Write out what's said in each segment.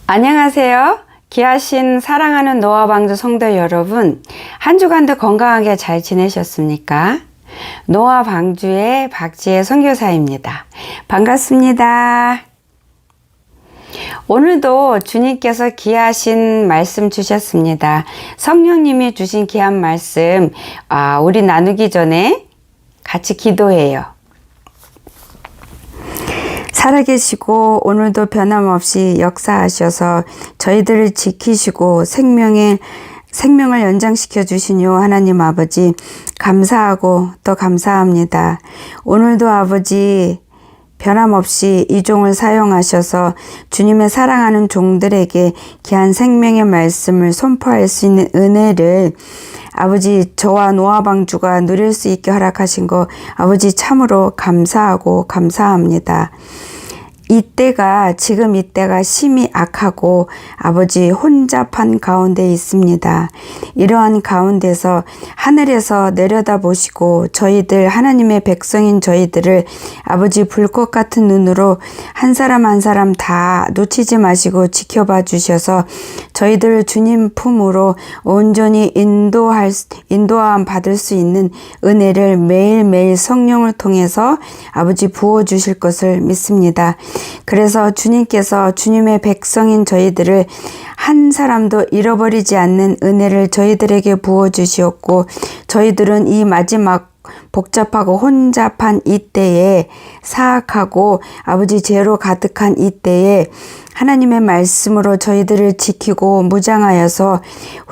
안녕하세요. 귀하신 사랑하는 노아방주 성도 여러분, 한 주간도 건강하게 잘 지내셨습니까? 노아방주의 박지혜 선교사입니다. 반갑습니다. 오늘도 주님께서 귀하신 말씀 주셨습니다. 성령님이 주신 귀한 말씀, 우리 나누기 전에 같이 기도해요. 살아계시고 오늘도 변함없이 역사하셔서 저희들을 지키시고 생명을 연장시켜 주시뇨 하나님 아버지, 감사하고 또 감사합니다. 오늘도 아버지 변함없이 이 종을 사용하셔서 주님의 사랑하는 종들에게 귀한 생명의 말씀을 선포할 수 있는 은혜를 아버지, 저와 노아방주가 누릴 수 있게 허락하신 거 아버지 참으로 감사하고 감사합니다. 지금 이때가 심히 악하고 아버지 혼잡한 가운데 있습니다. 이러한 가운데서 하늘에서 내려다 보시고 저희들 하나님의 백성인 저희들을 아버지 불꽃 같은 눈으로 한 사람 한 사람 다 놓치지 마시고 지켜봐 주셔서 저희들을 주님 품으로 온전히 인도함 받을 수 있는 은혜를 매일매일 성령을 통해서 아버지 부어 주실 것을 믿습니다. 그래서 주님께서 주님의 백성인 저희들을 한 사람도 잃어버리지 않는 은혜를 저희들에게 부어주시었고, 저희들은 이 마지막 복잡하고 혼잡한 이때에, 사악하고 아버지 죄로 가득한 이때에 하나님의 말씀으로 저희들을 지키고 무장하여서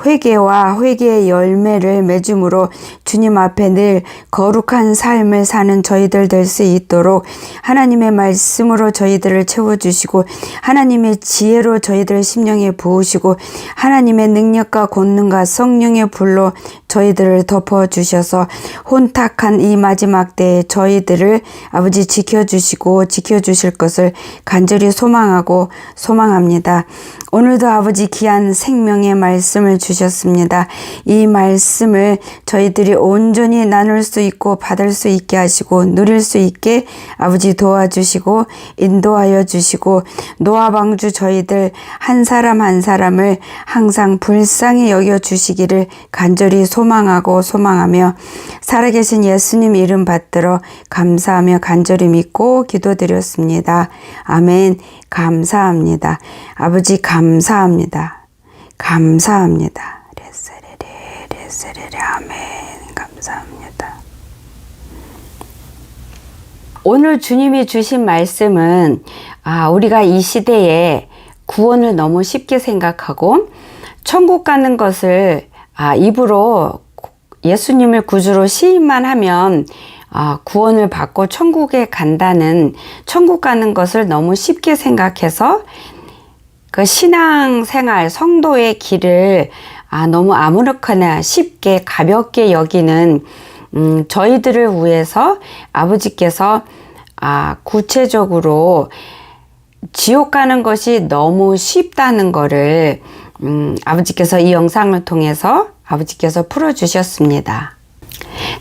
회개와 회개의 열매를 맺음으로 주님 앞에 늘 거룩한 삶을 사는 저희들 될 수 있도록 하나님의 말씀으로 저희들을 채워주시고 하나님의 지혜로 저희들 심령에 부으시고 하나님의 능력과 권능과 성령의 불로 저희들을 덮어주셔서 혼탁한 이 마지막 때에 저희들을 아버지 지켜주시고 지켜주실 것을 간절히 소망합니다. 오늘도 아버지 귀한 생명의 말씀을 주셨습니다. 이 말씀을 저희들이 온전히 나눌 수 있고 받을 수 있게 하시고 누릴 수 있게 아버지 도와주시고 인도하여 주시고 노아방주 저희들 한 사람 한 사람을 항상 불쌍히 여겨주시기를 간절히 소망하며 살아계신 예수님 이름 받들어 감사하며 간절히 믿고 기도드렸습니다. 아멘. 감사합니다. 아버지 감사합니다. 감사합니다. 레세레레 아멘. 감사합니다. 오늘 주님이 주신 말씀은 우리가 이 시대에 구원을 너무 쉽게 생각하고 천국 가는 것을 입으로 예수님을 구주로 시인만 하면 구원을 받고 천국에 간다는, 천국 가는 것을 너무 쉽게 생각해서 그 신앙생활, 성도의 길을 너무 아무렇거나 쉽게 가볍게 여기는 저희들을 위해서 아버지께서 구체적으로 지옥 가는 것이 너무 쉽다는 거를 아버지께서 이 영상을 통해서 아버지께서 풀어주셨습니다.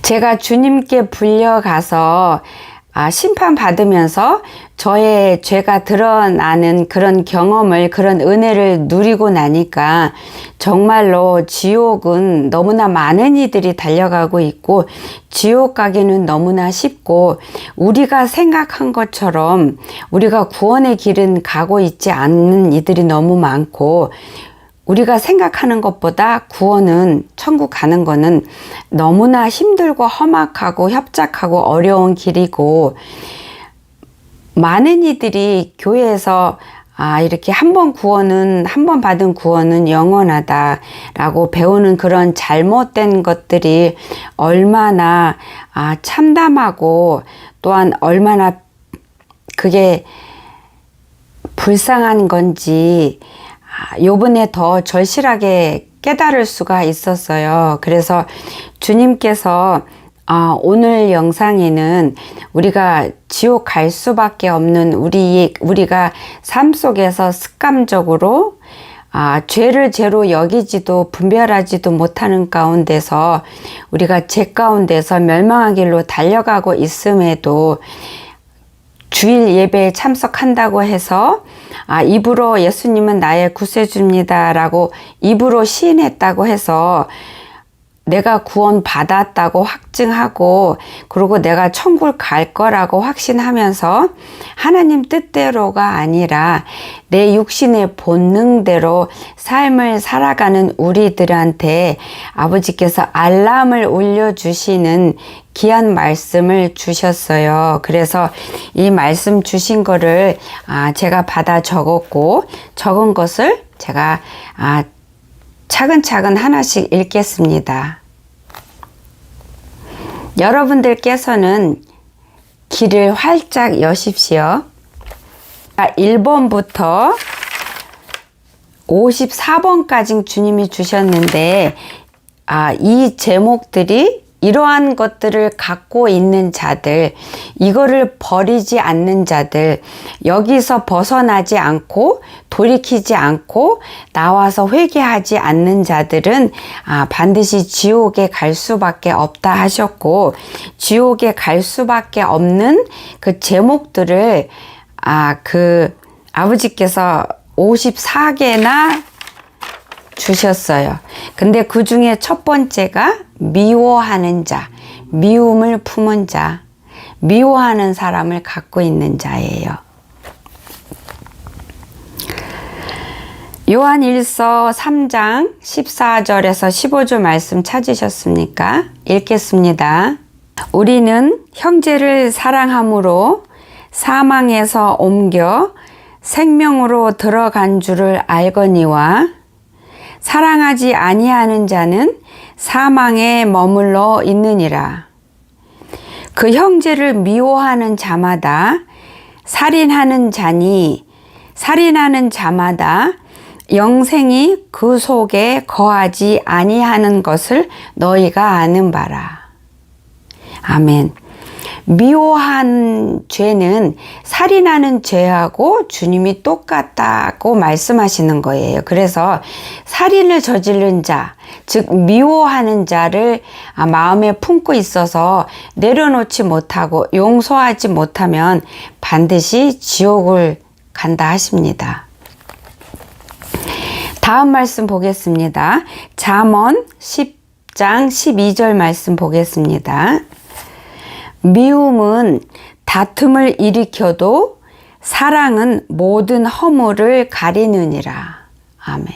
제가 주님께 불려가서 심판받으면서 저의 죄가 드러나는 그런 경험을, 그런 은혜를 누리고 나니까 정말로 지옥은 너무나 많은 이들이 달려가고 있고 지옥 가기는 너무나 쉽고 우리가 생각한 것처럼 우리가 구원의 길은 가고 있지 않는 이들이 너무 많고 우리가 생각하는 것보다 구원은, 천국 가는 거는 너무나 힘들고 험악하고 협착하고 어려운 길이고 많은 이들이 교회에서 이렇게 한 번 받은 구원은 영원하다라고 배우는 그런 잘못된 것들이 얼마나 참담하고 또한 얼마나 그게 불쌍한 건지 요번에 더 절실하게 깨달을 수가 있었어요. 그래서 주님께서 오늘 영상에는 우리가 지옥 갈 수밖에 없는 우리가 삶 속에서 습관적으로 죄를 죄로 여기지도 분별하지도 못하는 가운데서 우리가 죄 가운데서 멸망한 길로 달려가고 있음에도 주일 예배에 참석한다고 해서 입으로 예수님은 나의 구세주입니다 라고 입으로 시인했다고 해서 내가 구원 받았다고 확증하고 그리고 내가 천국을 갈 거라고 확신하면서 하나님 뜻대로가 아니라 내 육신의 본능대로 삶을 살아가는 우리들한테 아버지께서 알람을 울려주시는 귀한 말씀을 주셨어요. 그래서 이 말씀 주신 거를 제가 받아 적었고 적은 것을 제가 차근차근 하나씩 읽겠습니다. 여러분들께서는 귀를 활짝 여십시오. 1번부터 54번까지 주님이 주셨는데 이 제목들이 이러한 것들을 갖고 있는 자들, 이거를 버리지 않는 자들, 여기서 벗어나지 않고 돌이키지 않고 나와서 회개하지 않는 자들은 반드시 지옥에 갈 수밖에 없다 하셨고, 지옥에 갈 수밖에 없는 그 제목들을 아버지께서 54개나 주셨어요. 근데 그 중에 첫 번째가 미워하는 자, 미움을 품은 자, 미워하는 사람을 갖고 있는 자예요. 요한 1서 3장 14절에서 15절 말씀 찾으셨습니까? 읽겠습니다. 우리는 형제를 사랑함으로 사망에서 옮겨 생명으로 들어간 줄을 알거니와 사랑하지 아니하는 자는 사망에 머물러 있느니라. 그 형제를 미워하는 자마다 살인하는 자니 살인하는 자마다 영생이 그 속에 거하지 아니하는 것을 너희가 아는 바라. 아멘. 미워한 죄는 살인하는 죄하고 주님이 똑같다고 말씀하시는 거예요. 그래서 살인을 저지른 자, 즉 미워하는 자를 마음에 품고 있어서 내려놓지 못하고 용서하지 못하면 반드시 지옥을 간다 하십니다. 다음 말씀 보겠습니다. 잠언 10장 12절 말씀 보겠습니다. 미움은 다툼을 일으켜도 사랑은 모든 허물을 가리느니라. 아멘.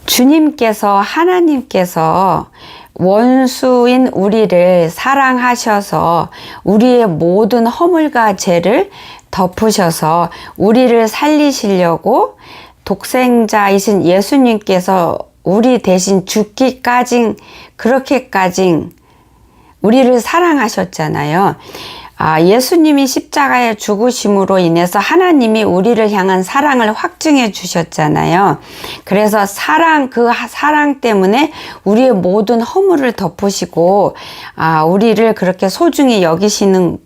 주님께서 하나님께서 원수인 우리를 사랑하셔서 우리의 모든 허물과 죄를 덮으셔서 우리를 살리시려고 독생자이신 예수님께서 우리 대신 죽기까지 그렇게까지 우리를 사랑하셨잖아요. 예수님이 십자가에 죽으심으로 인해서 하나님이 우리를 향한 사랑을 확증해 주셨잖아요. 그래서 그 사랑 때문에 우리의 모든 허물을 덮으시고 우리를 그렇게 소중히 여기시는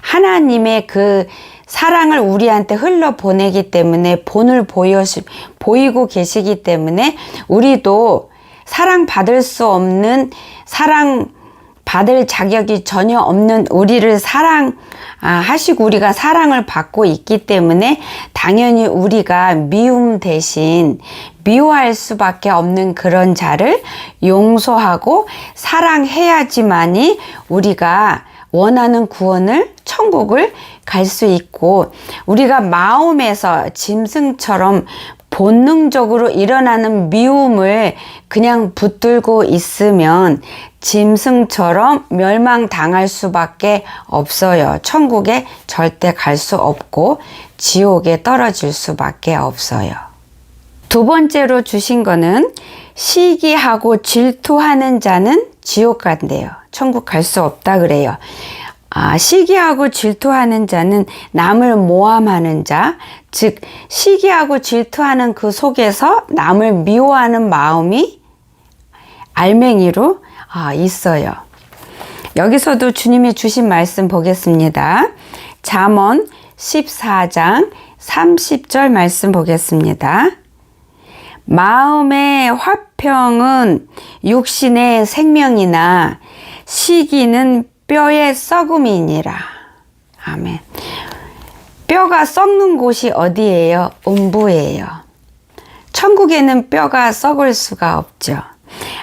하나님의 그 사랑을 우리한테 흘러보내기 때문에 본을 보이고 계시기 때문에 우리도 사랑받을 수 없는 받을 자격이 전혀 없는 우리를 사랑하시고 우리가 사랑을 받고 있기 때문에 당연히 우리가 미움 대신 미워할 수밖에 없는 그런 자를 용서하고 사랑해야지만이 우리가 원하는 구원을 천국을 갈 수 있고 우리가 마음에서 짐승처럼 본능적으로 일어나는 미움을 그냥 붙들고 있으면 짐승처럼 멸망당할 수밖에 없어요. 천국에 절대 갈 수 없고 지옥에 떨어질 수밖에 없어요. 두 번째로 주신 거는 시기하고 질투하는 자는 지옥 간대요. 천국 갈 수 없다 그래요. 시기하고 질투하는 자는 남을 모함하는 자, 즉 시기하고 질투하는 그 속에서 남을 미워하는 마음이 알맹이로 있어요. 여기서도 주님이 주신 말씀 보겠습니다. 잠언 14장 30절 말씀 보겠습니다. 마음의 화평은 육신의 생명이나 시기는 뼈의 썩음이니라. 아멘. 뼈가 썩는 곳이 어디예요? 음부예요. 천국에는 뼈가 썩을 수가 없죠.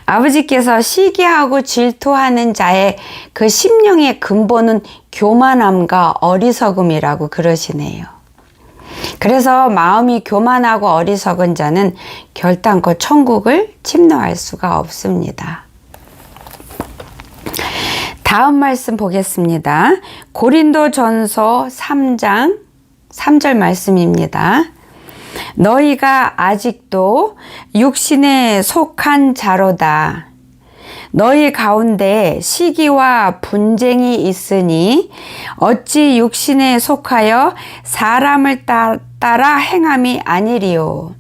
아버지께서 시기하고 질투하는 자의 그 심령의 근본은 교만함과 어리석음이라고 그러시네요. 그래서 마음이 교만하고 어리석은 자는 결단코 천국을 침노할 수가 없습니다. 다음 말씀 보겠습니다. 고린도전서 3장 3절 말씀입니다. 너희가 아직도 육신에 속한 자로다. 너희 가운데 시기와 분쟁이 있으니 어찌 육신에 속하여 사람을 따라 행함이 아니리요.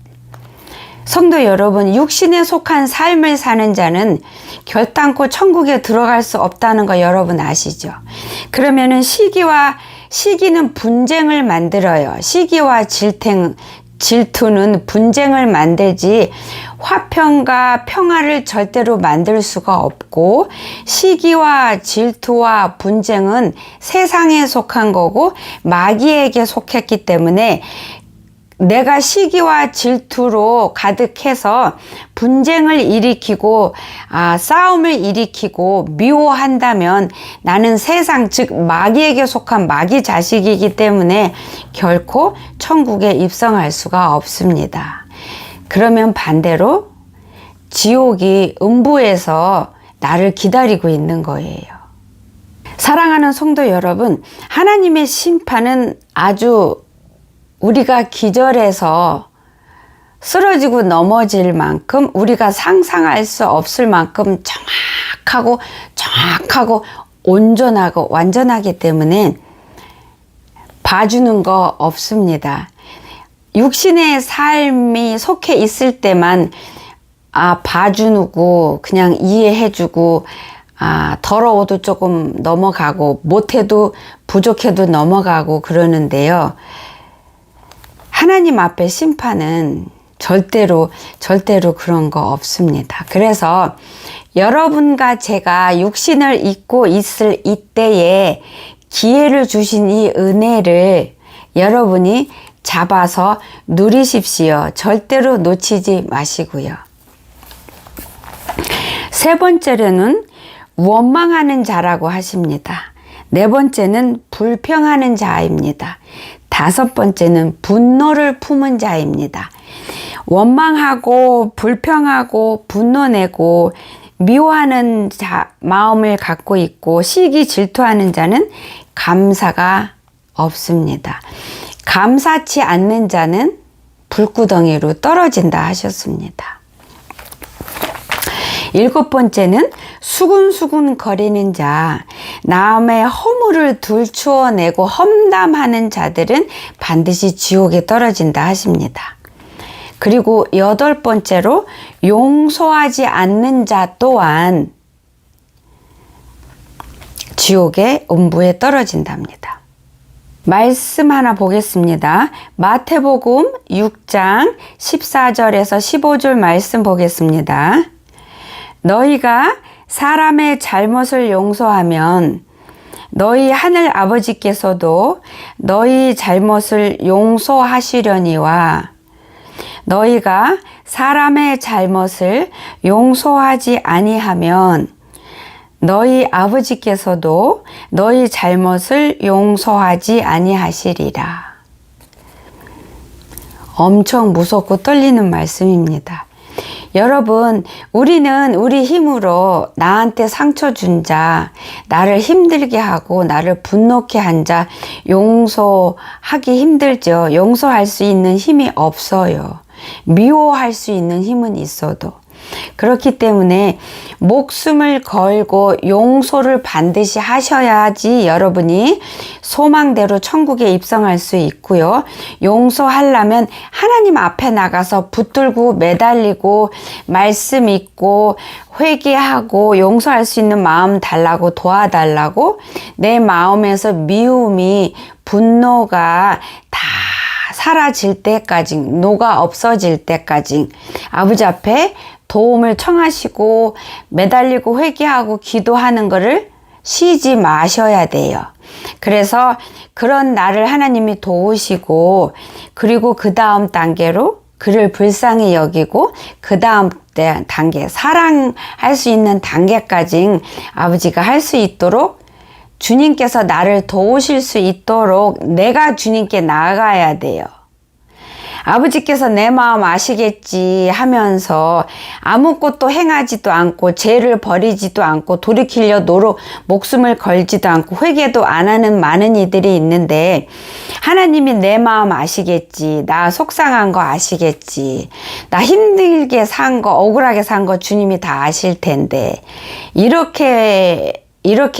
성도 여러분, 육신에 속한 삶을 사는 자는 결단코 천국에 들어갈 수 없다는 거 여러분 아시죠? 그러면은 시기는 분쟁을 만들어요. 시기와 질투는 분쟁을 만들지 화평과 평화를 절대로 만들 수가 없고, 시기와 질투와 분쟁은 세상에 속한 거고 마귀에게 속했기 때문에 내가 시기와 질투로 가득해서 분쟁을 일으키고 싸움을 일으키고 미워한다면 나는 세상, 즉 마귀에게 속한 마귀 자식이기 때문에 결코 천국에 입성할 수가 없습니다. 그러면 반대로 지옥이 음부에서 나를 기다리고 있는 거예요. 사랑하는 성도 여러분, 하나님의 심판은 아주 우리가 기절해서 쓰러지고 넘어질 만큼, 우리가 상상할 수 없을 만큼 정확하고 온전하고 완전하기 때문에 봐주는 거 없습니다. 육신의 삶이 속해 있을 때만 봐주고 그냥 이해해주고 더러워도 조금 넘어가고 못해도 부족해도 넘어가고 그러는데요. 하나님 앞에 심판은 절대로 그런 거 없습니다. 그래서 여러분과 제가 육신을 입고 있을 이때에 기회를 주신 이 은혜를 여러분이 잡아서 누리십시오. 절대로 놓치지 마시고요. 세 번째로는 원망하는 자라고 하십니다. 네 번째는 불평하는 자입니다. 다섯 번째는 분노를 품은 자입니다. 원망하고 불평하고 분노내고 미워하는 마음을 갖고 있고 시기 질투하는 자는 감사가 없습니다. 감사치 않는 자는 불구덩이로 떨어진다 하셨습니다. 일곱 번째는 수군수군 거리는 자, 남의 허물을 들추어내고 험담하는 자들은 반드시 지옥에 떨어진다 하십니다. 그리고 여덟 번째로 용서하지 않는 자 또한 지옥의 음부에 떨어진답니다. 말씀 하나 보겠습니다. 마태복음 6장 14절에서 15절 말씀 보겠습니다. 너희가 사람의 잘못을 용서하면 너희 하늘 아버지께서도 너희 잘못을 용서하시려니와 너희가 사람의 잘못을 용서하지 아니하면 너희 아버지께서도 너희 잘못을 용서하지 아니하시리라. 엄청 무섭고 떨리는 말씀입니다. 여러분, 우리는 우리 힘으로 나한테 상처 준 자, 나를 힘들게 하고 나를 분노케 한 자 용서하기 힘들죠. 용서할 수 있는 힘이 없어요. 미워할 수 있는 힘은 있어도. 그렇기 때문에 목숨을 걸고 용서를 반드시 하셔야지 여러분이 소망대로 천국에 입성할 수 있고요. 용서하려면 하나님 앞에 나가서 붙들고 매달리고 말씀 읽고 회개하고 용서할 수 있는 마음 달라고 도와달라고 내 마음에서 미움이 분노가 다 사라질 때까지, 녹아 없어질 때까지 아버지 앞에 도움을 청하시고 매달리고 회개하고 기도하는 것을 쉬지 마셔야 돼요. 그래서 그런 나를 하나님이 도우시고, 그리고 그 다음 단계로 그를 불쌍히 여기고, 그 다음 단계, 사랑할 수 있는 단계까지 아버지가 할 수 있도록 주님께서 나를 도우실 수 있도록 내가 주님께 나아가야 돼요. 아버지께서 내 마음 아시겠지 하면서 아무것도 행하지도 않고 죄를 버리지도 않고 돌이키려 목숨을 걸지도 않고 회개도 안 하는 많은 이들이 있는데, 하나님이 내 마음 아시겠지, 나 속상한 거 아시겠지, 나 힘들게 산 거, 억울하게 산 거 주님이 다 아실 텐데, 이렇게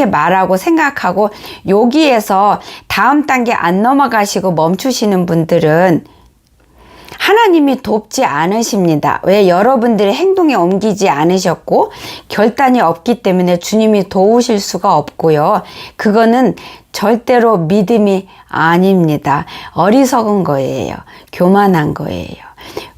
말하고 생각하고 여기에서 다음 단계 안 넘어가시고 멈추시는 분들은 하나님이 돕지 않으십니다. 왜? 여러분들의 행동에 옮기지 않으셨고 결단이 없기 때문에 주님이 도우실 수가 없고요. 그거는 절대로 믿음이 아닙니다. 어리석은 거예요. 교만한 거예요.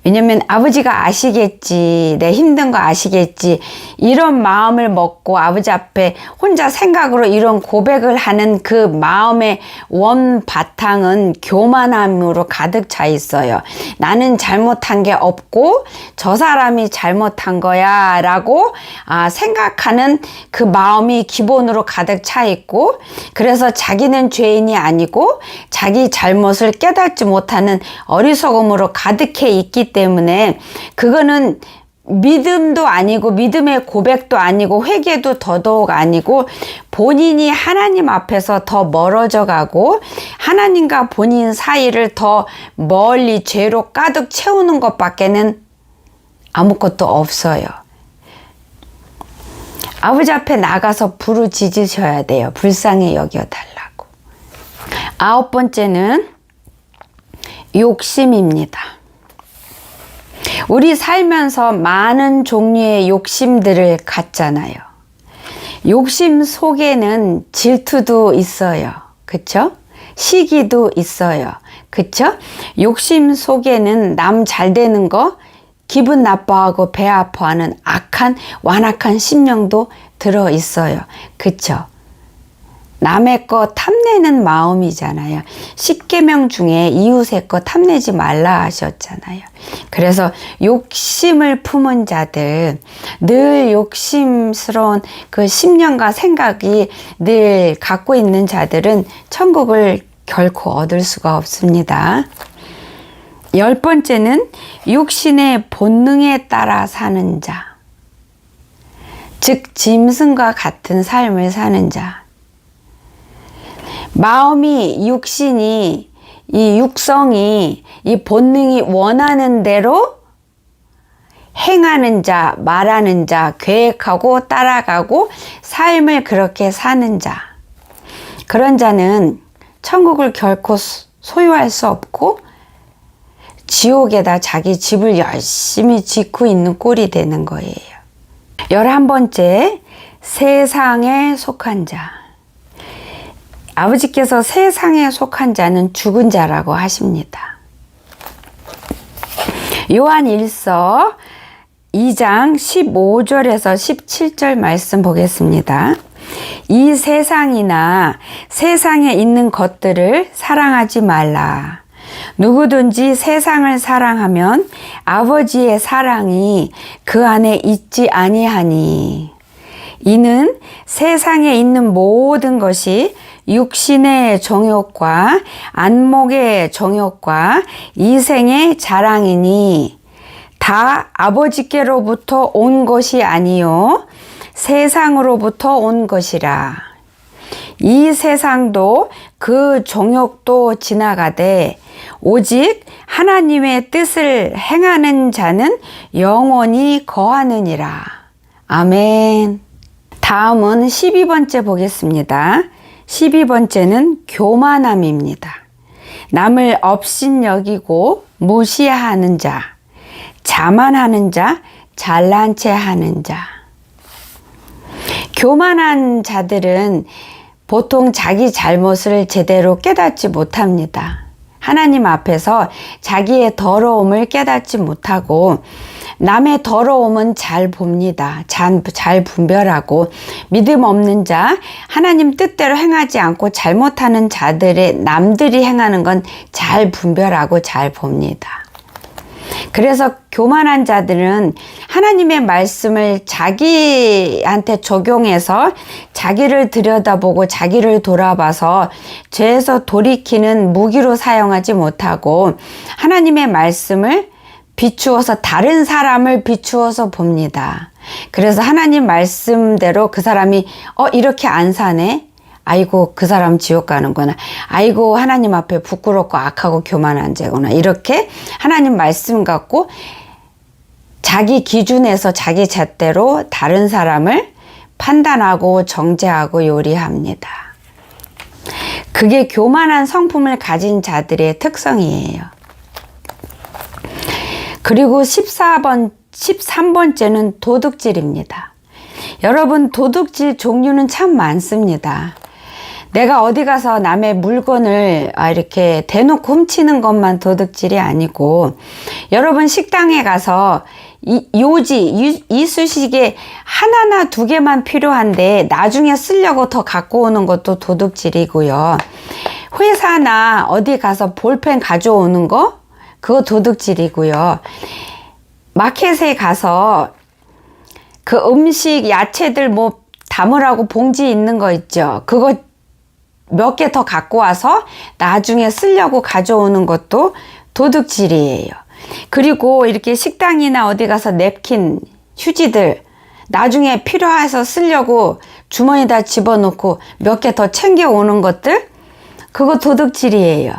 왜냐면 아버지가 아시겠지, 내 힘든 거 아시겠지, 이런 마음을 먹고 아버지 앞에 혼자 생각으로 이런 고백을 하는 그 마음의 원바탕은 교만함으로 가득 차 있어요. 나는 잘못한 게 없고 저 사람이 잘못한 거야 라고 생각하는 그 마음이 기본으로 가득 차 있고, 그래서 자기는 죄인이 아니고 자기 잘못을 깨닫지 못하는 어리석음으로 가득해 있기 때문에 그거는 믿음도 아니고 믿음의 고백도 아니고 회개도 더더욱 아니고 본인이 하나님 앞에서 더 멀어져 가고 하나님과 본인 사이를 더 멀리 죄로 가득 채우는 것밖에는 아무것도 없어요. 아버지 앞에 나가서 부르짖으셔야 돼요. 불쌍히 여겨달라고. 9번째는 욕심입니다. 우리 살면서 많은 종류의 욕심들을 갖잖아요. 욕심 속에는 질투도 있어요. 그쵸? 시기도 있어요. 그쵸? 욕심 속에는 남 잘 되는 거 기분 나빠하고 배 아파하는 악한 완악한 심령도 들어 있어요. 그쵸? 남의 거 탐내는 마음이잖아요. 10계명 중에 이웃의 거 탐내지 말라 하셨잖아요. 그래서 욕심을 품은 자들, 늘 욕심스러운 그 심령과 생각이 늘 갖고 있는 자들은 천국을 결코 얻을 수가 없습니다. 10번째는 육신의 본능에 따라 사는 자, 즉 짐승과 같은 삶을 사는 자. 마음이, 육신이, 이 육성이, 이 본능이 원하는 대로 행하는 자, 말하는 자, 계획하고 따라가고 삶을 그렇게 사는 자. 그런 자는 천국을 결코 소유할 수 없고 지옥에다 자기 집을 열심히 짓고 있는 꼴이 되는 거예요. 11번째, 세상에 속한 자. 아버지께서 세상에 속한 자는 죽은 자라고 하십니다. 요한 1서 2장 15절에서 17절 말씀 보겠습니다. 이 세상이나 세상에 있는 것들을 사랑하지 말라. 누구든지 세상을 사랑하면 아버지의 사랑이 그 안에 있지 아니하니. 이는 세상에 있는 모든 것이 육신의 정욕과 안목의 정욕과 이생의 자랑이니 다 아버지께로부터 온 것이 아니요 세상으로부터 온 것이라. 이 세상도 그 정욕도 지나가되 오직 하나님의 뜻을 행하는 자는 영원히 거하느니라. 아멘. 다음은 12번째 보겠습니다. 12번째는 교만함입니다. 남을 업신여기고 무시하는 자, 자만하는 자, 잘난 체 하는 자. 교만한 자들은 보통 자기 잘못을 제대로 깨닫지 못합니다. 하나님 앞에서 자기의 더러움을 깨닫지 못하고 남의 더러움은 잘 봅니다. 잘 분별하고 믿음 없는 자, 하나님 뜻대로 행하지 않고 잘못하는 자들의 남들이 행하는 건 잘 분별하고 잘 봅니다. 그래서 교만한 자들은 하나님의 말씀을 자기한테 적용해서 자기를 들여다보고 자기를 돌아봐서 죄에서 돌이키는 무기로 사용하지 못하고 하나님의 말씀을 비추어서 다른 사람을 비추어서 봅니다. 그래서 하나님 말씀대로 그 사람이 이렇게 안 사네? 아이고 그 사람 지옥 가는구나. 아이고 하나님 앞에 부끄럽고 악하고 교만한 자구나. 이렇게 하나님 말씀 갖고 자기 기준에서 자기 잣대로 다른 사람을 판단하고 정죄하고 요리합니다. 그게 교만한 성품을 가진 자들의 특성이에요. 그리고 13번째는 도둑질입니다. 여러분, 도둑질 종류는 참 많습니다. 내가 어디 가서 남의 물건을 이렇게 대놓고 훔치는 것만 도둑질이 아니고, 여러분 식당에 가서 이쑤시개 하나나 두 개만 필요한데 나중에 쓰려고 더 갖고 오는 것도 도둑질이고요. 회사나 어디 가서 볼펜 가져오는 거, 그거 도둑질이고요. 마켓에 가서 그 음식, 야채들 뭐 담으라고 봉지 있는 거 있죠. 그거 몇 개 더 갖고 와서 나중에 쓰려고 가져오는 것도 도둑질이에요. 그리고 이렇게 식당이나 어디 가서 냅킨, 휴지들 나중에 필요해서 쓰려고 주머니에다 집어넣고 몇 개 더 챙겨오는 것들, 그거 도둑질이에요.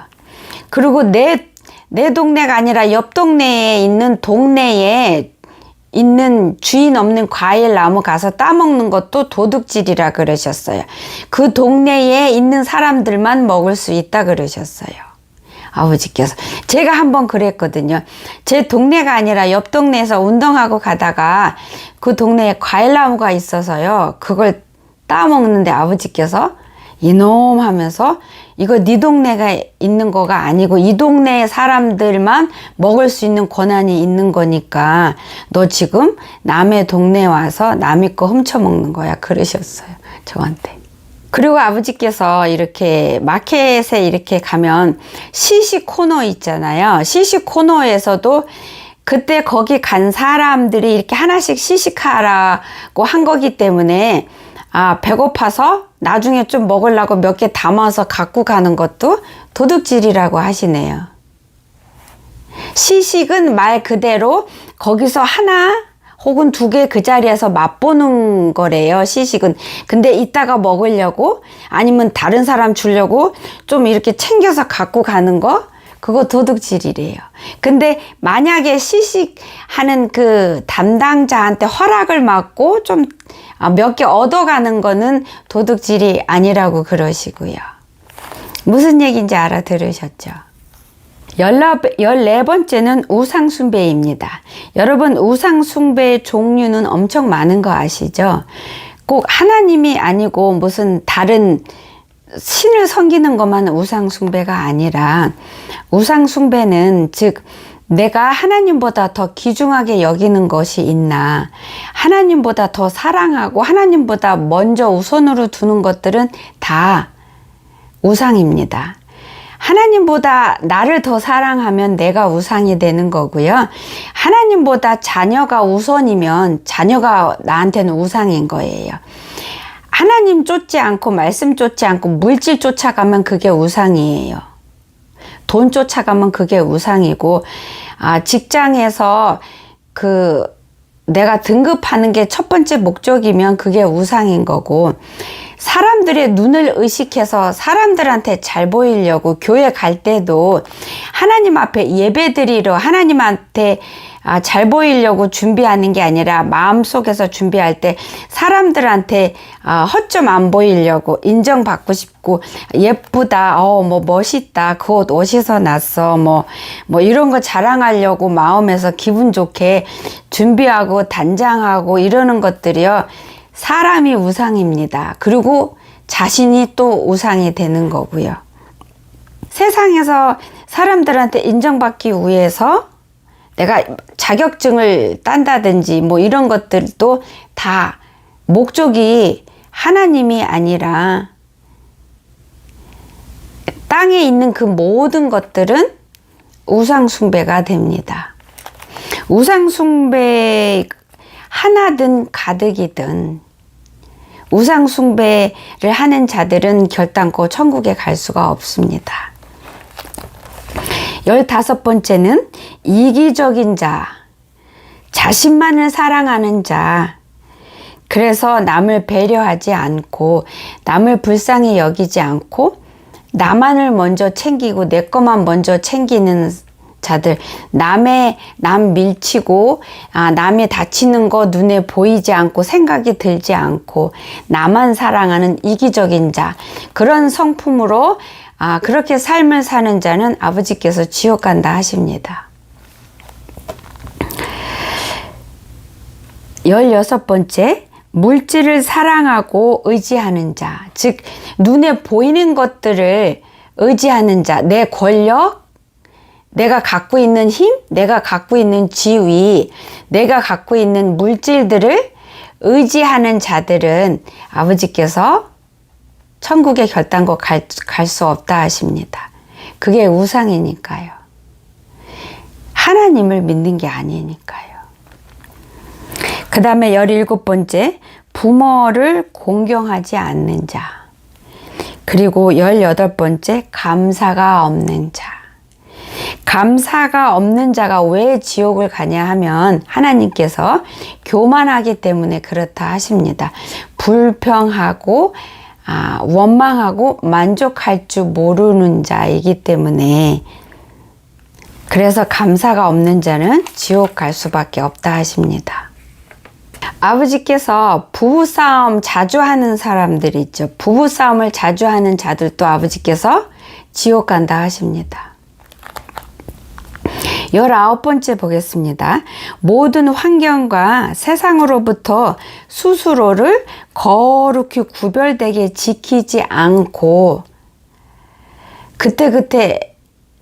그리고 내 동네가 아니라 옆 동네에 있는 동네에 있는 주인 없는 과일 나무 가서 따먹는 것도 도둑질이라 그러셨어요. 그 동네에 있는 사람들만 먹을 수 있다 그러셨어요. 아버지께서. 제가 한번 그랬거든요. 제 동네가 아니라 옆 동네에서 운동하고 가다가 그 동네에 과일 나무가 있어서요. 그걸 따먹는데 아버지께서 이놈 하면서 이거 네 동네가 있는 거가 아니고 이 동네의 사람들만 먹을 수 있는 권한이 있는 거니까 너 지금 남의 동네에 와서 남의 거 훔쳐먹는 거야 그러셨어요. 저한테. 그리고 아버지께서 이렇게 마켓에 이렇게 가면 시식 코너 있잖아요. 시식 코너에서도 그때 거기 간 사람들이 이렇게 하나씩 시식하라고 한 거기 때문에 배고파서 나중에 좀 먹으려고 몇 개 담아서 갖고 가는 것도 도둑질이라고 하시네요. 시식은 말 그대로 거기서 하나 혹은 두 개 그 자리에서 맛보는 거래요. 시식은. 근데 이따가 먹으려고 아니면 다른 사람 주려고 좀 이렇게 챙겨서 갖고 가는 거, 그거 도둑질이래요. 근데 만약에 시식하는 그 담당자한테 허락을 받고 좀 몇 개 얻어가는 거는 도둑질이 아니라고 그러시고요. 무슨 얘기인지 알아들으셨죠? 14번째는 우상숭배입니다. 여러분, 우상숭배의 종류는 엄청 많은 거 아시죠? 꼭 하나님이 아니고 무슨 다른 신을 섬기는 것만 우상숭배가 아니라, 우상숭배는 즉 내가 하나님보다 더 귀중하게 여기는 것이 있나, 하나님보다 더 사랑하고 하나님보다 먼저 우선으로 두는 것들은 다 우상입니다. 하나님보다 나를 더 사랑하면 내가 우상이 되는 거고요. 하나님보다 자녀가 우선이면 자녀가 나한테는 우상인 거예요. 하나님 쫓지 않고 말씀 쫓지 않고 물질 쫓아가면 그게 우상이에요. 돈 쫓아가면 그게 우상이고, 직장에서 내가 등급하는 게 첫 번째 목적이면 그게 우상인 거고, 사람들의 눈을 의식해서 사람들한테 잘 보이려고 교회 갈 때도 하나님 앞에 예배드리러 하나님한테 잘 보이려고 준비하는 게 아니라 마음속에서 준비할 때 사람들한테 허점 안 보이려고 인정받고 싶고, 예쁘다, 뭐 멋있다, 그 옷 어디서 났어, 뭐 이런 거 자랑하려고 마음에서 기분 좋게 준비하고 단장하고 이러는 것들이요, 사람이 우상입니다. 그리고 자신이 또 우상이 되는 거고요. 세상에서 사람들한테 인정받기 위해서 내가 자격증을 딴다든지 뭐 이런 것들도 다 목적이 하나님이 아니라 땅에 있는 그 모든 것들은 우상숭배가 됩니다. 우상숭배 하나든 가득이든 우상숭배를 하는 자들은 결단코 천국에 갈 수가 없습니다. 15번째는 이기적인 자, 자신만을 사랑하는 자, 그래서 남을 배려하지 않고 남을 불쌍히 여기지 않고 나만을 먼저 챙기고 내 것만 먼저 챙기는 자들, 남 밀치고 남이 다치는 거 눈에 보이지 않고 생각이 들지 않고 나만 사랑하는 이기적인 자, 그런 성품으로 그렇게 삶을 사는 자는 아버지께서 지옥 간다 하십니다. 16번째, 물질을 사랑하고 의지하는 자, 즉 눈에 보이는 것들을 의지하는 자, 내 권력, 내가 갖고 있는 힘, 내가 갖고 있는 지위, 내가 갖고 있는 물질들을 의지하는 자들은 아버지께서 천국에 결단코 갈 수 없다 하십니다. 그게 우상이니까요. 하나님을 믿는 게 아니니까요. 그 다음에 17번째, 부모를 공경하지 않는 자. 그리고 18번째, 감사가 없는 자. 감사가 없는 자가 왜 지옥을 가냐 하면 하나님께서 교만하기 때문에 그렇다 하십니다. 불평하고 원망하고 만족할 줄 모르는 자이기 때문에, 그래서 감사가 없는 자는 지옥 갈 수밖에 없다 하십니다. 아버지께서 부부싸움 자주 하는 사람들이 있죠. 부부싸움을 자주 하는 자들도 아버지께서 지옥 간다 하십니다. 19번째 보겠습니다. 모든 환경과 세상으로부터 스스로를 거룩히 구별되게 지키지 않고 그때그때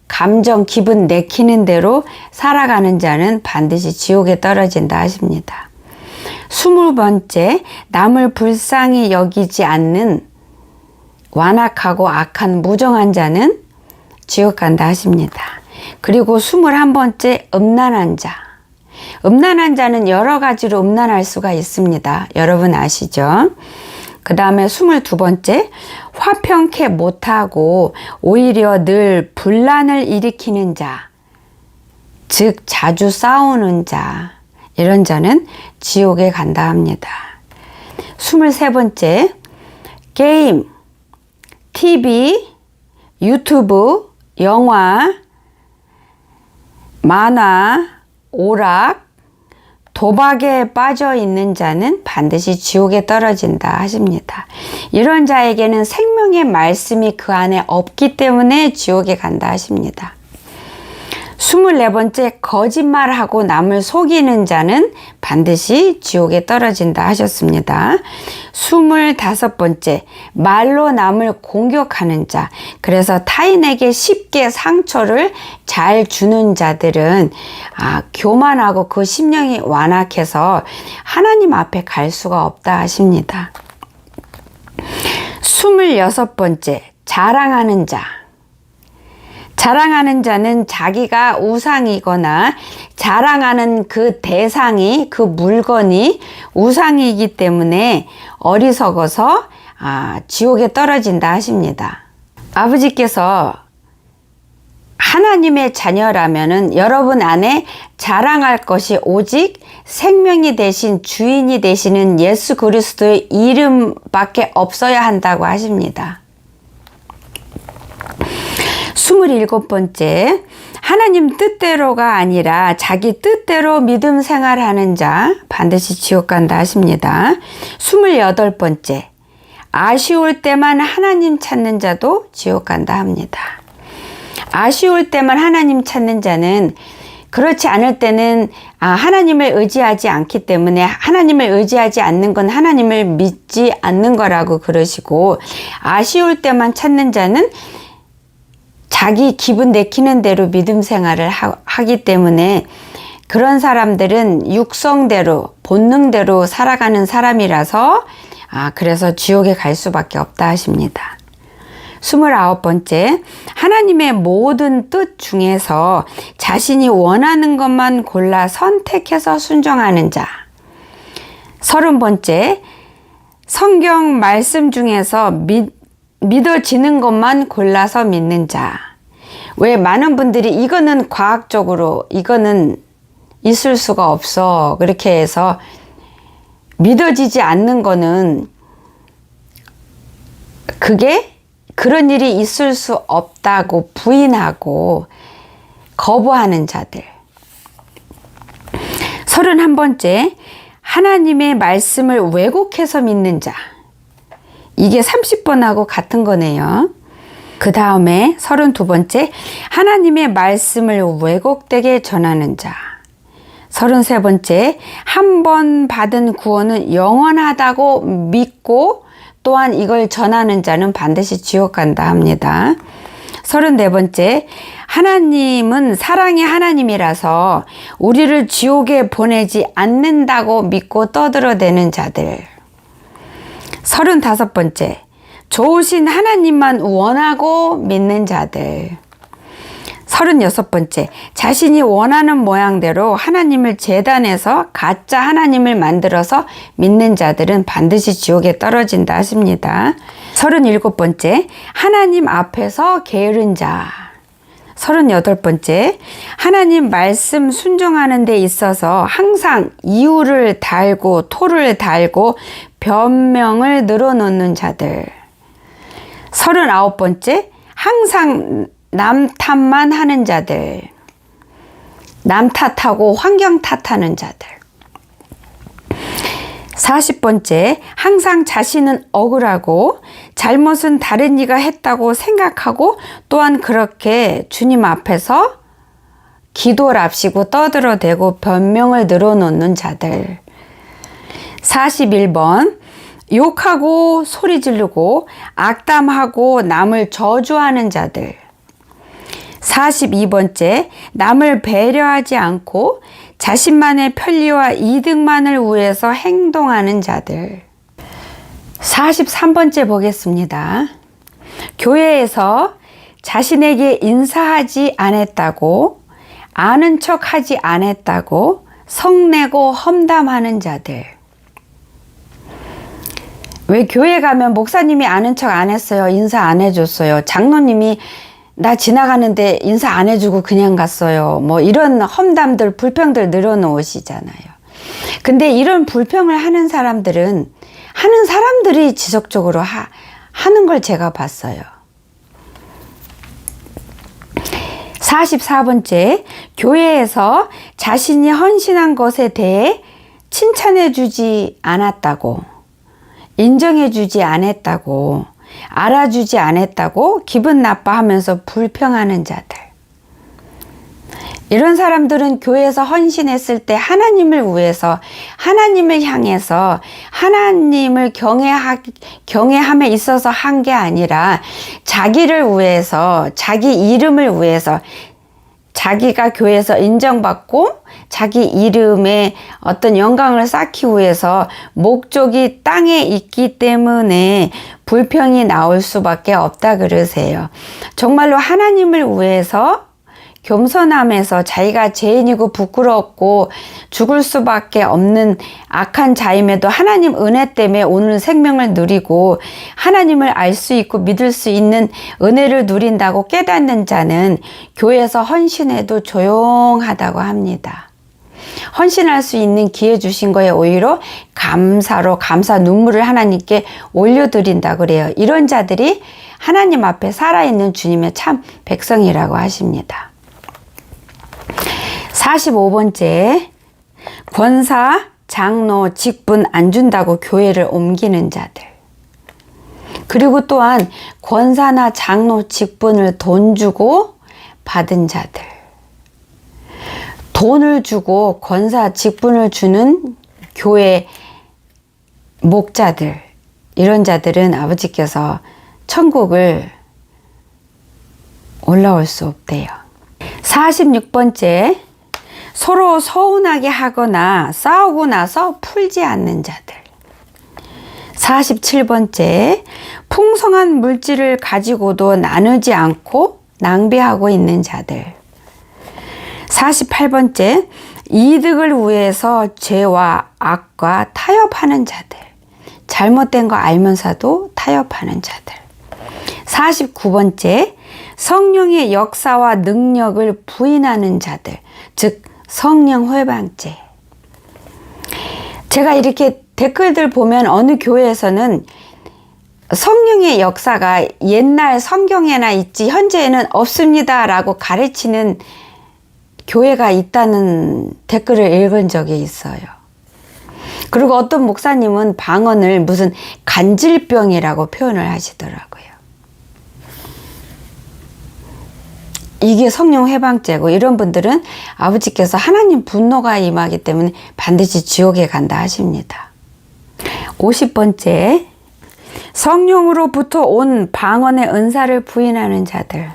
감정, 기분 내키는 대로 살아가는 자는 반드시 지옥에 떨어진다 하십니다. 20번째, 남을 불쌍히 여기지 않는 완악하고 악한 무정한 자는 지옥 간다 하십니다. 그리고 21번째, 음란한 자. 음란한 자는 여러 가지로 음란할 수가 있습니다. 여러분 아시죠? 그 다음에 22번째, 화평케 못하고 오히려 늘 분란을 일으키는 자, 즉 자주 싸우는 자, 이런 자는 지옥에 간다 합니다. 23번째, 게임, TV, 유튜브, 영화, 만화, 오락, 도박에 빠져 있는 자는 반드시 지옥에 떨어진다 하십니다. 이런 자에게는 생명의 말씀이 그 안에 없기 때문에 지옥에 간다 하십니다. 24번째, 거짓말하고 남을 속이는 자는 반드시 지옥에 떨어진다 하셨습니다. 25번째, 말로 남을 공격하는 자. 그래서 타인에게 쉽게 상처를 잘 주는 자들은 교만하고 그 심령이 완악해서 하나님 앞에 갈 수가 없다 하십니다. 26번째, 자랑하는 자. 자랑하는 자는 자기가 우상이거나 자랑하는 그 대상이, 그 물건이 우상이기 때문에 어리석어서 지옥에 떨어진다 하십니다. 아버지께서 하나님의 자녀라면은 여러분 안에 자랑할 것이 오직 생명이 되신 주인이 되시는 예수 그리스도의 이름밖에 없어야 한다고 하십니다. 27번째, 하나님 뜻대로가 아니라 자기 뜻대로 믿음 생활하는 자 반드시 지옥 간다 하십니다. 28번째, 아쉬울 때만 하나님 찾는 자도 지옥 간다 합니다. 아쉬울 때만 하나님 찾는 자는, 그렇지 않을 때는 하나님을 의지하지 않기 때문에 하나님을 의지하지 않는 건 하나님을 믿지 않는 거라고 그러시고, 아쉬울 때만 찾는 자는 자기 기분 내키는 대로 믿음 생활을 하기 때문에 그런 사람들은 육성대로 본능대로 살아가는 사람이라서 그래서 지옥에 갈 수밖에 없다 하십니다. 29번째, 하나님의 모든 뜻 중에서 자신이 원하는 것만 골라 선택해서 순종하는 자. 30번째, 성경 말씀 중에서 믿어지는 것만 골라서 믿는 자. 왜 많은 분들이 이거는 과학적으로 이거는 있을 수가 없어 그렇게 해서 믿어지지 않는 거는 그게 그런 일이 있을 수 없다고 부인하고 거부하는 자들. 31번째, 하나님의 말씀을 왜곡해서 믿는 자. 이게 30번하고 같은 거네요. 그 다음에 32번째, 하나님의 말씀을 왜곡되게 전하는 자. 33번째, 한 번 받은 구원은 영원하다고 믿고 또한 이걸 전하는 자는 반드시 지옥 간다 합니다. 34번째, 하나님은 사랑의 하나님이라서 우리를 지옥에 보내지 않는다고 믿고 떠들어대는 자들. 35번째, 좋으신 하나님만 원하고 믿는 자들. 36번째, 자신이 원하는 모양대로 하나님을 재단해서 가짜 하나님을 만들어서 믿는 자들은 반드시 지옥에 떨어진다 하십니다. 37번째, 하나님 앞에서 게으른 자. 38번째, 하나님 말씀 순종하는 데 있어서 항상 이유를 달고 토를 달고 변명을 늘어놓는 자들. 39번째, 항상 남 탓만 하는 자들. 남 탓하고 환경 탓하는 자들. 40번째, 항상 자신은 억울하고 잘못은 다른 이가 했다고 생각하고 또한 그렇게 주님 앞에서 기도랍시고 떠들어대고 변명을 늘어놓는 자들. 41번, 욕하고 소리 지르고 악담하고 남을 저주하는 자들. 42번째, 남을 배려하지 않고 자신만의 편리와 이득만을 위해서 행동하는 자들. 43번째 보겠습니다. 교회에서 자신에게 인사하지 않았다고, 아는 척하지 않았다고 성내고 험담하는 자들. 왜 교회 가면 목사님이 아는 척 안 했어요, 인사 안 해줬어요, 장로님이 나 지나가는데 인사 안 해주고 그냥 갔어요, 뭐 이런 험담들 불평들 늘어놓으시잖아요. 근데 이런 불평을 하는 사람들은 하는 사람들이 지속적으로 하는 걸 제가 봤어요. 44번째, 교회에서 자신이 헌신한 것에 대해 칭찬해 주지 않았다고, 인정해 주지 않았다고, 알아주지 않았다고 기분 나빠하면서 불평하는 자들. 이런 사람들은 교회에서 헌신했을 때 하나님을 위해서, 하나님을 향해서, 하나님을 경외함에 있어서 한 게 아니라 자기를 위해서, 자기 이름을 위해서, 자기가 교회에서 인정받고 자기 이름에 어떤 영광을 쌓기 위해서 목적이 땅에 있기 때문에 불평이 나올 수밖에 없다 그러세요. 정말로 하나님을 위해서 겸손함에서 자기가 죄인이고 부끄럽고 죽을 수밖에 없는 악한 자임에도 하나님 은혜 때문에 오늘 생명을 누리고 하나님을 알 수 있고 믿을 수 있는 은혜를 누린다고 깨닫는 자는 교회에서 헌신해도 조용하다고 합니다. 헌신할 수 있는 기회 주신 거에 오히려 감사로 감사 눈물을 하나님께 올려드린다 그래요. 이런 자들이 하나님 앞에 살아있는 주님의 참 백성이라고 하십니다. 45번째, 권사, 장로, 직분 안 준다고 교회를 옮기는 자들. 그리고 또한 권사나 장로 직분을 돈 주고 받은 자들. 돈을 주고 권사 직분을 주는 교회 목자들. 이런 자들은 아버지께서 천국을 올라올 수 없대요. 46번째, 서로 서운하게 하거나 싸우고 나서 풀지 않는 자들. 47번째, 풍성한 물질을 가지고도 나누지 않고 낭비하고 있는 자들. 48번째, 이득을 위해서 죄와 악과 타협하는 자들. 잘못된 거 알면서도 타협하는 자들. 49번째, 성령의 역사와 능력을 부인하는 자들, 즉 성령 회방죄. 제가 이렇게 댓글들 보면 어느 교회에서는 성령의 역사가 옛날 성경에나 있지 현재에는 없습니다 라고 가르치는 교회가 있다는 댓글을 읽은 적이 있어요. 그리고 어떤 목사님은 방언을 무슨 간질병이라고 표현을 하시더라고요. 이게 성령 회방죄고, 이런 분들은 아버지께서 하나님 분노가 임하기 때문에 반드시 지옥에 간다 하십니다. 50번째, 성령으로부터 온 방언의 은사를 부인하는 자들.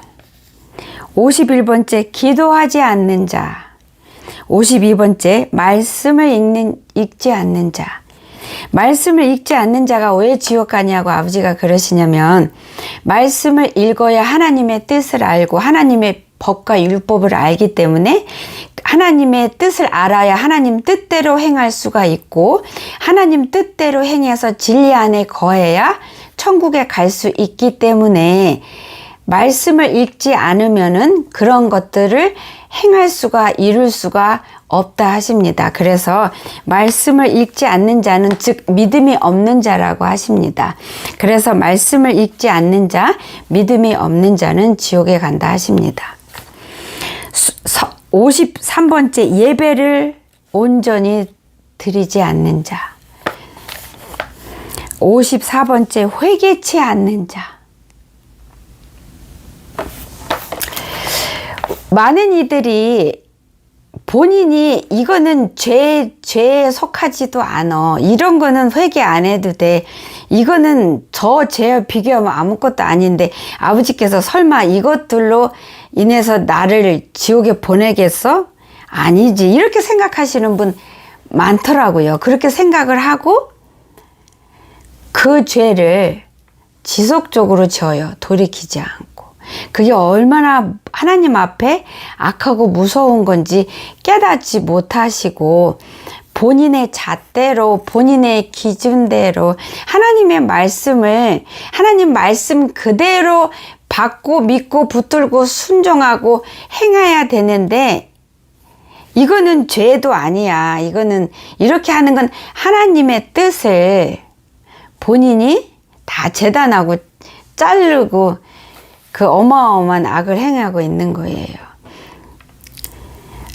51번째, 기도하지 않는 자. 52번째, 말씀을 읽지 않는 자. 말씀을 읽지 않는 자가 왜 지옥 가냐고 아버지가 그러시냐면, 말씀을 읽어야 하나님의 뜻을 알고 하나님의 법과 율법을 알기 때문에 하나님의 뜻을 알아야 하나님 뜻대로 행할 수가 있고, 하나님 뜻대로 행해서 진리 안에 거해야 천국에 갈 수 있기 때문에 말씀을 읽지 않으면은 그런 것들을 행할 수가, 이룰 수가 없다 하십니다. 그래서 말씀을 읽지 않는 자는 즉 믿음이 없는 자라고 하십니다. 그래서 말씀을 읽지 않는 자, 믿음이 없는 자는 지옥에 간다 하십니다. 53번째, 예배를 온전히 드리지 않는 자. 54번째, 회개치 않는 자. 많은 이들이 본인이 이거는 죄에 속하지도 않아, 이런 거는 회개 안 해도 돼, 이거는 저 죄와 비교하면 아무것도 아닌데 아버지께서 설마 이것들로 인해서 나를 지옥에 보내겠어? 아니지, 이렇게 생각하시는 분 많더라고요. 그렇게 생각을 하고 그 죄를 지속적으로 져요. 돌이키지 않고. 그게 얼마나 하나님 앞에 악하고 무서운 건지 깨닫지 못하시고 본인의 잣대로, 본인의 기준대로 하나님의 말씀을, 하나님 말씀 그대로 받고 믿고 붙들고 순종하고 행해야 되는데, 이거는 죄도 아니야. 이거는 이렇게 하는 건 하나님의 뜻을 본인이 다 재단하고 자르고 그 어마어마한 악을 행하고 있는 거예요.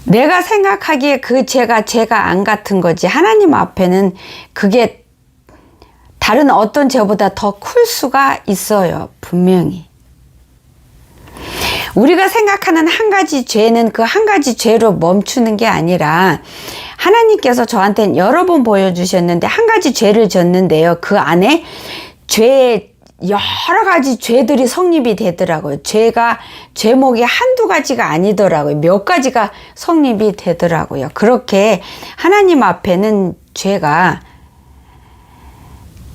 내가 생각하기에 그 죄가 안 같은 거지, 하나님 앞에는 그게 다른 어떤 죄보다 더 클 수가 있어요. 분명히. 우리가 생각하는 한 가지 죄는 그 한 가지 죄로 멈추는 게 아니라, 하나님께서 저한테는 여러 번 보여주셨는데 한 가지 죄를 졌는데요, 그 안에 여러 가지 죄들이 성립이 되더라고요. 죄목이 한두 가지가 아니더라고요. 몇 가지가 성립이 되더라고요. 그렇게 하나님 앞에는 죄가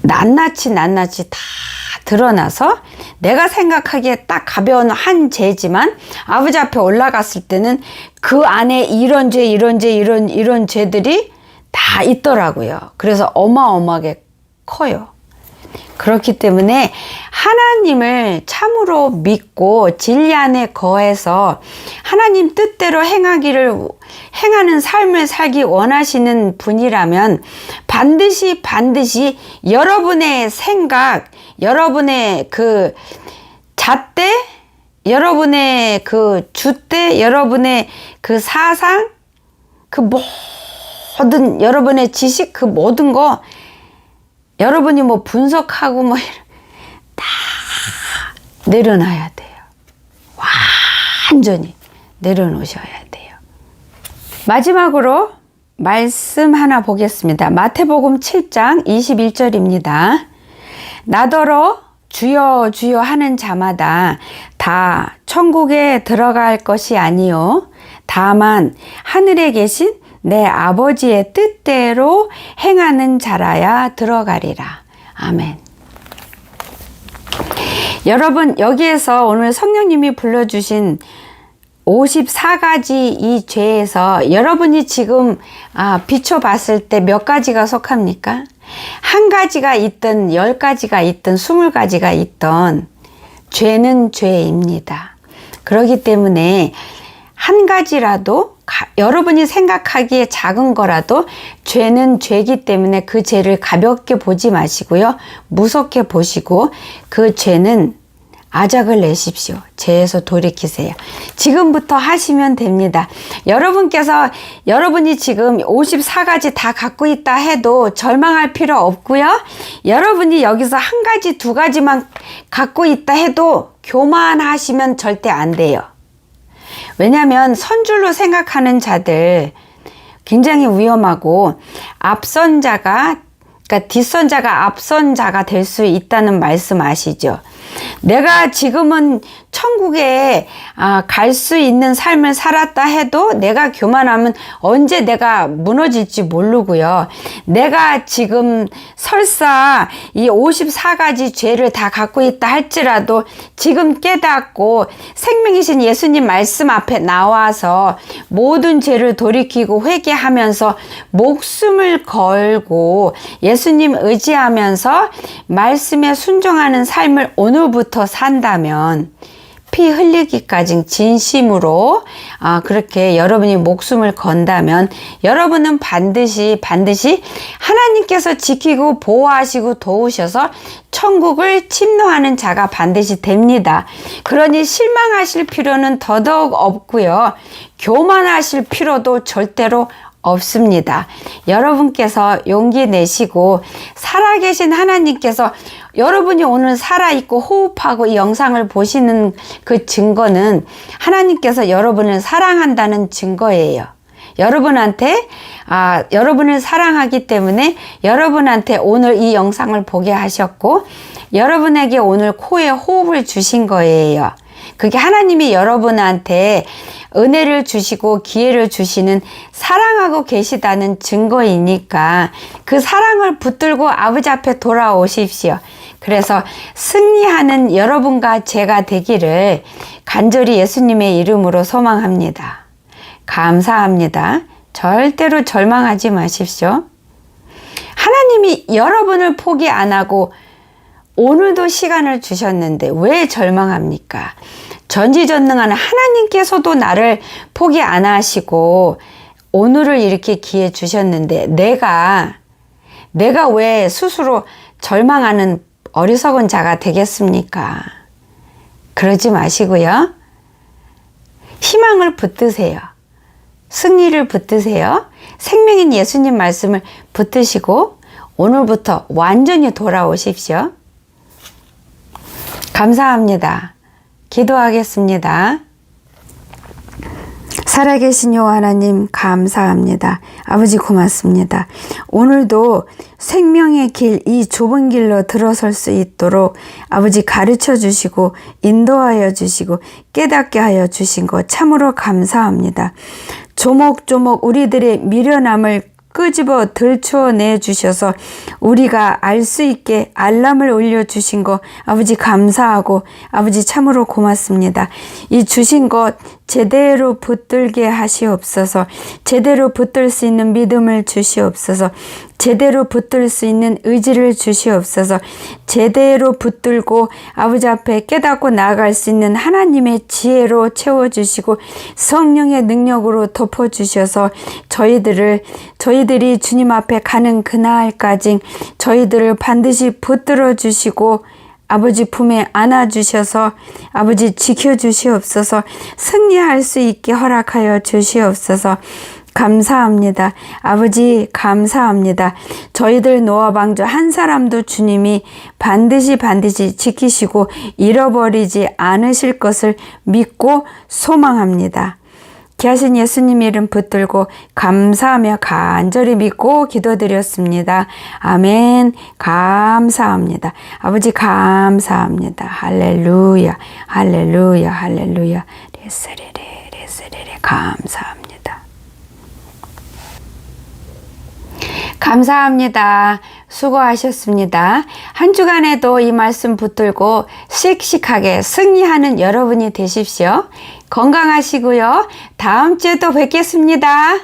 낱낱이 다 드러나서 내가 생각하기에 딱 가벼운 한 죄지만 아버지 앞에 올라갔을 때는 그 안에 이런 죄들이 다 있더라고요. 그래서 어마어마하게 커요. 그렇기 때문에 하나님을 참으로 믿고 진리 안에 거해서 하나님 뜻대로 행하는 삶을 살기 원하시는 분이라면 반드시 여러분의 생각, 여러분의 그 잣대, 여러분의 그 주대, 여러분의 그 사상, 그 모든 여러분의 지식, 그 모든 거 여러분이 뭐 분석하고 뭐 다 내려놔야 돼요. 완전히 내려놓으셔야 돼요. 마지막으로 말씀 하나 보겠습니다. 마태복음 7장 21절입니다. 나더러 주여 주여 하는 자마다 다 천국에 들어갈 것이 아니요 다만 하늘에 계신 내 아버지의 뜻대로 행하는 자라야 들어가리라. 아멘. 여러분, 여기에서 오늘 성령님이 불러주신 54가지 이 죄에서 여러분이 지금 비춰봤을 때 몇 가지가 속합니까? 한 가지가 있든 10가지가 있든 20가지가 있든 죄는 죄입니다. 그렇기 때문에 한 가지라도 여러분이 생각하기에 작은 거라도 죄는 죄이기 때문에 그 죄를 가볍게 보지 마시고요. 무섭게 보시고 그 죄는 아작을 내십시오. 죄에서 돌이키세요. 지금부터 하시면 됩니다. 여러분이 지금 54가지 다 갖고 있다 해도 절망할 필요 없고요. 여러분이 여기서 한 가지, 두 가지만 갖고 있다 해도 교만하시면 절대 안 돼요. 왜냐하면 선줄로 생각하는 자들 굉장히 위험하고 그러니까 뒷선 자가 앞선 자가 될 수 있다는 말씀 아시죠? 내가 지금은 천국에 갈 수 있는 삶을 살았다 해도 내가 교만하면 언제 내가 무너질지 모르고요. 내가 지금 설사 이 54가지 죄를 다 갖고 있다 할지라도 지금 깨닫고 생명이신 예수님 말씀 앞에 나와서 모든 죄를 돌이키고 회개하면서 목숨을 걸고 예수님 의지하면서 말씀에 순종하는 삶을 오늘부터 산다면 피 흘리기까지 진심으로 그렇게 여러분이 목숨을 건다면 여러분은 반드시 하나님께서 지키고 보호하시고 도우셔서 천국을 침노하는 자가 반드시 됩니다. 그러니 실망하실 필요는 더더욱 없고요. 교만하실 필요도 절대로 없습니다. 여러분께서 용기 내시고 살아계신 하나님께서 여러분이 오늘 살아있고 호흡하고 이 영상을 보시는 그 증거는 하나님께서 여러분을 사랑한다는 증거예요. 여러분을 사랑하기 때문에 여러분한테 오늘 이 영상을 보게 하셨고 여러분에게 오늘 코에 호흡을 주신 거예요. 그게 하나님이 여러분한테 은혜를 주시고 기회를 주시는 사랑하고 계시다는 증거이니까 그 사랑을 붙들고 아버지 앞에 돌아오십시오. 그래서 승리하는 여러분과 제가 되기를 간절히 예수님의 이름으로 소망합니다. 감사합니다. 절대로 절망하지 마십시오. 하나님이 여러분을 포기 안 하고 오늘도 시간을 주셨는데 왜 절망합니까? 전지전능한 하나님께서도 나를 포기 안 하시고 오늘을 이렇게 기회 주셨는데 내가 왜 스스로 절망하는 어리석은 자가 되겠습니까? 그러지 마시고요. 희망을 붙드세요. 승리를 붙드세요. 생명인 예수님 말씀을 붙드시고 오늘부터 완전히 돌아오십시오. 감사합니다. 기도하겠습니다. 살아계신 여호와 하나님 감사합니다. 아버지 고맙습니다. 오늘도 생명의 길, 이 좁은 길로 들어설 수 있도록 아버지 가르쳐 주시고 인도하여 주시고 깨닫게 하여 주신 것 참으로 감사합니다. 조목조목 우리들의 미련함을 끄집어 들춰내 주셔서 우리가 알 수 있게 알람을 올려주신 것 아버지 감사하고 아버지 참으로 고맙습니다. 이 주신 것 제대로 붙들게 하시옵소서. 제대로 붙들 수 있는 믿음을 주시옵소서. 제대로 붙들 수 있는 의지를 주시옵소서. 제대로 붙들고 아버지 앞에 깨닫고 나아갈 수 있는 하나님의 지혜로 채워주시고 성령의 능력으로 덮어주셔서 저희들이 주님 앞에 가는 그날까지 저희들을 반드시 붙들어 주시고 아버지 품에 안아주셔서 아버지 지켜주시옵소서. 승리할 수 있게 허락하여 주시옵소서. 감사합니다. 아버지 감사합니다. 저희들 노아 방주 한 사람도 주님이 반드시 지키시고 잃어버리지 않으실 것을 믿고 소망합니다. 귀하신 예수님 이름 붙들고 감사하며 간절히 믿고 기도드렸습니다. 아멘. 감사합니다. 아버지 감사합니다. 할렐루야 할렐루야 할렐루야. 레스레레 있으리래. 감사합니다. 감사합니다. 수고하셨습니다. 한 주간에도 이 말씀 붙들고 씩씩하게 승리하는 여러분이 되십시오. 건강하시고요. 다음 주에 또 뵙겠습니다.